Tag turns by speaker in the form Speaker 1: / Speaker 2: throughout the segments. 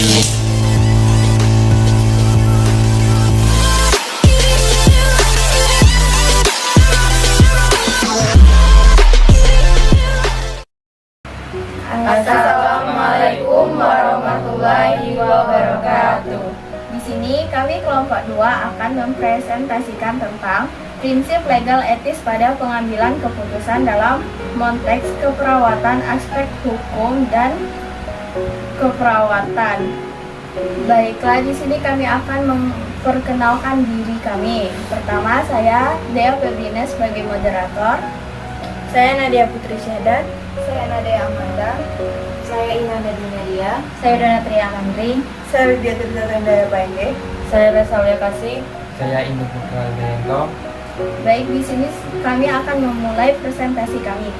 Speaker 1: Assalamualaikum warahmatullahi wabarakatuh.
Speaker 2: Di sini kami kelompok 2 akan mempresentasikan tentang prinsip legal etis pada pengambilan keputusan dalam konteks keperawatan, aspek hukum dan keperawatan. Baiklah, di sini kami akan memperkenalkan diri kami. Pertama, saya Dea Febrina sebagai moderator.
Speaker 1: Saya Nadia Putri Syahadat.
Speaker 2: Saya Nadia Amanda.
Speaker 1: Saya Ina Nadia.
Speaker 2: Saya Donatria Mandri.
Speaker 1: Saya Widya Tirta Baenge.
Speaker 3: Saya Resalia Kasih.
Speaker 4: Saya Indu Putra Aldayanto.
Speaker 2: Baik, di sini kami akan memulai presentasi kami.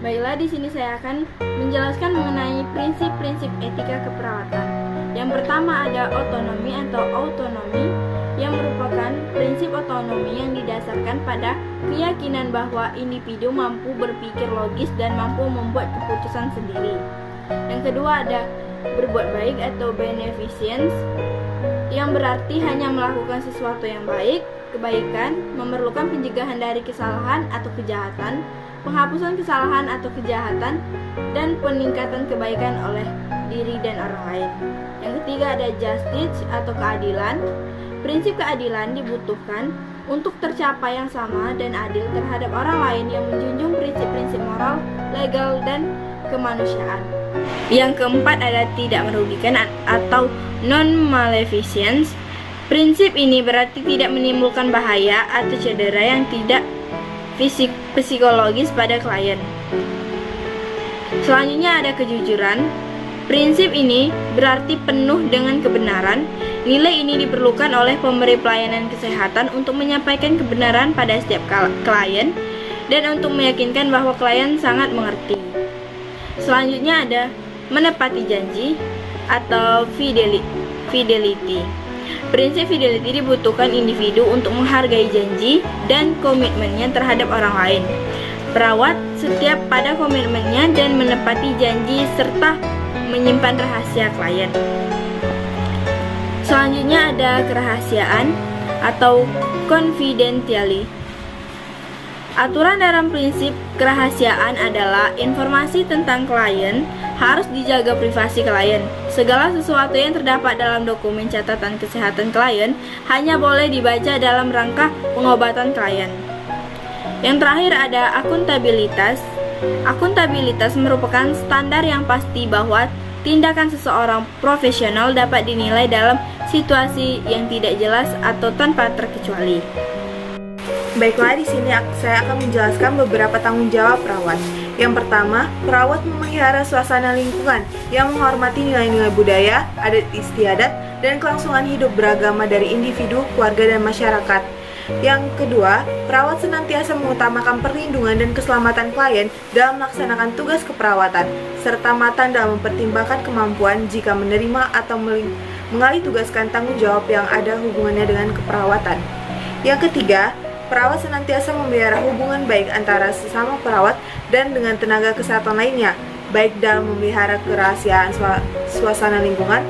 Speaker 5: Baiklah, di sini saya akan menjelaskan mengenai prinsip-prinsip etika keperawatan. Yang pertama ada otonomi atau autonomi, yang merupakan prinsip otonomi yang didasarkan pada keyakinan bahwa individu mampu berpikir logis dan mampu membuat keputusan sendiri. Yang kedua ada berbuat baik atau beneficence, yang berarti hanya melakukan sesuatu yang baik, kebaikan, memerlukan pencegahan dari kesalahan atau kejahatan, penghapusan kesalahan atau kejahatan, dan peningkatan kebaikan oleh diri dan orang lain. Yang ketiga ada justice atau keadilan. Prinsip keadilan dibutuhkan untuk tercapai yang sama dan adil terhadap orang lain yang menjunjung prinsip-prinsip moral, legal, dan kemanusiaan. Yang keempat ada tidak merugikan atau non-maleficence. Prinsip ini berarti tidak menimbulkan bahaya atau cedera yang tidak psikologis pada klien. Selanjutnya ada kejujuran. Prinsip ini berarti penuh dengan kebenaran. Nilai ini diperlukan oleh pemberi pelayanan kesehatan untuk menyampaikan kebenaran pada setiap klien dan untuk meyakinkan bahwa klien sangat mengerti. Selanjutnya ada menepati janji atau fidelity. Prinsip fidelity dibutuhkan individu untuk menghargai janji dan komitmennya terhadap orang lain. Perawat setiap pada komitmennya dan menepati janji serta menyimpan rahasia klien. Selanjutnya ada kerahasiaan atau confidentiality. Aturan dalam prinsip kerahasiaan adalah informasi tentang klien harus dijaga privasi klien. Segala sesuatu yang terdapat dalam dokumen catatan kesehatan klien hanya boleh dibaca dalam rangka pengobatan klien. Yang terakhir ada akuntabilitas. Akuntabilitas merupakan standar yang pasti bahwa tindakan seseorang profesional dapat dinilai dalam situasi yang tidak jelas atau tanpa terkecuali.
Speaker 1: Baiklah, di sini saya akan menjelaskan beberapa tanggung jawab perawat. Yang pertama, perawat memelihara suasana lingkungan yang menghormati nilai-nilai budaya, adat istiadat, dan kelangsungan hidup beragama dari individu, keluarga, dan masyarakat. Yang kedua, perawat senantiasa mengutamakan perlindungan dan keselamatan klien dalam melaksanakan tugas keperawatan, serta matang dalam mempertimbangkan kemampuan jika menerima atau mengalih tugaskan tanggung jawab yang ada hubungannya dengan keperawatan. Yang ketiga, perawat senantiasa memelihara hubungan baik antara sesama perawat dan dengan tenaga kesehatan lainnya, baik dalam memelihara kerahasiaan suasana lingkungan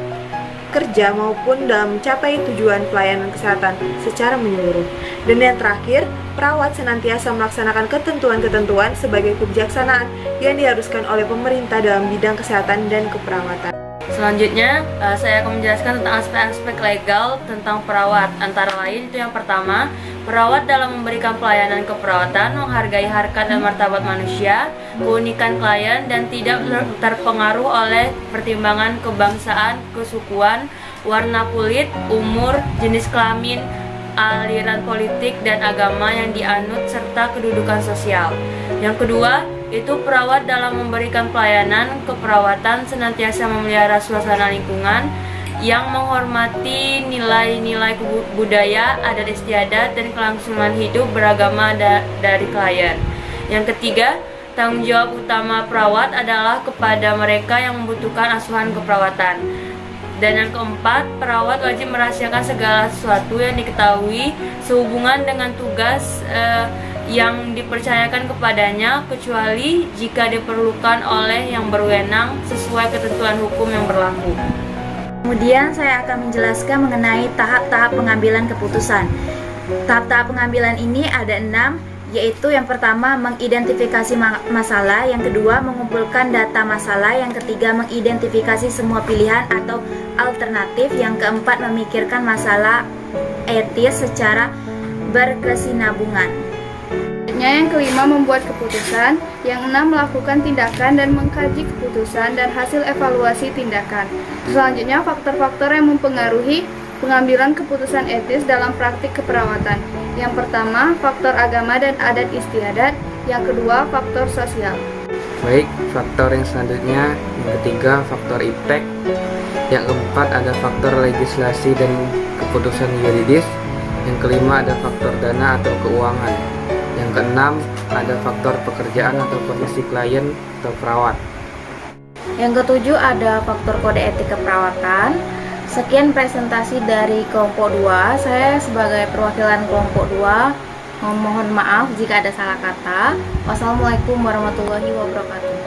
Speaker 1: kerja maupun dalam mencapai tujuan pelayanan kesehatan secara menyeluruh. Dan yang terakhir, perawat senantiasa melaksanakan ketentuan-ketentuan sebagai kebijaksanaan yang diharuskan oleh pemerintah dalam bidang kesehatan dan keperawatan.
Speaker 3: Selanjutnya, saya akan menjelaskan tentang aspek-aspek legal tentang perawat. Antara lain itu yang pertama, perawat dalam memberikan pelayanan keperawatan menghargai harkat dan martabat manusia, keunikan klien, dan tidak terpengaruh oleh pertimbangan kebangsaan, kesukuan, warna kulit, umur, jenis kelamin, aliran politik dan agama yang dianut, serta kedudukan sosial. Yang kedua, itu perawat dalam memberikan pelayanan keperawatan senantiasa memelihara suasana lingkungan yang menghormati nilai-nilai budaya, adat istiadat, dan kelangsungan hidup beragama dari klien. Yang ketiga, tanggung jawab utama perawat adalah kepada mereka yang membutuhkan asuhan keperawatan. Dan yang keempat, perawat wajib merahasiakan segala sesuatu yang diketahui sehubungan dengan tugas yang dipercayakan kepadanya kecuali jika diperlukan oleh yang berwenang sesuai ketentuan hukum yang berlaku.
Speaker 6: Kemudian saya akan menjelaskan mengenai tahap-tahap pengambilan keputusan. Tahap-tahap pengambilan ini ada 6, yaitu yang pertama mengidentifikasi masalah, yang kedua mengumpulkan data masalah, yang ketiga mengidentifikasi semua pilihan atau alternatif, yang keempat memikirkan masalah etis secara berkesinambungan.
Speaker 5: Yang kelima membuat keputusan, yang enam melakukan tindakan dan mengkaji keputusan dan hasil evaluasi tindakan. Selanjutnya faktor-faktor yang mempengaruhi pengambilan keputusan etis dalam praktik keperawatan. Yang pertama, faktor agama dan adat istiadat. Yang kedua, faktor sosial.
Speaker 4: Baik, faktor yang selanjutnya, yang ketiga faktor iptek. Yang keempat ada faktor legislasi dan keputusan yuridis. Yang kelima ada faktor dana atau keuangan. Yang keenam ada faktor pekerjaan atau kondisi klien atau perawat.
Speaker 6: Yang ketujuh ada faktor kode etik keperawatan. Sekian presentasi dari kelompok 2. Saya sebagai perwakilan kelompok 2 mohon maaf jika ada salah kata. Wassalamualaikum warahmatullahi wabarakatuh.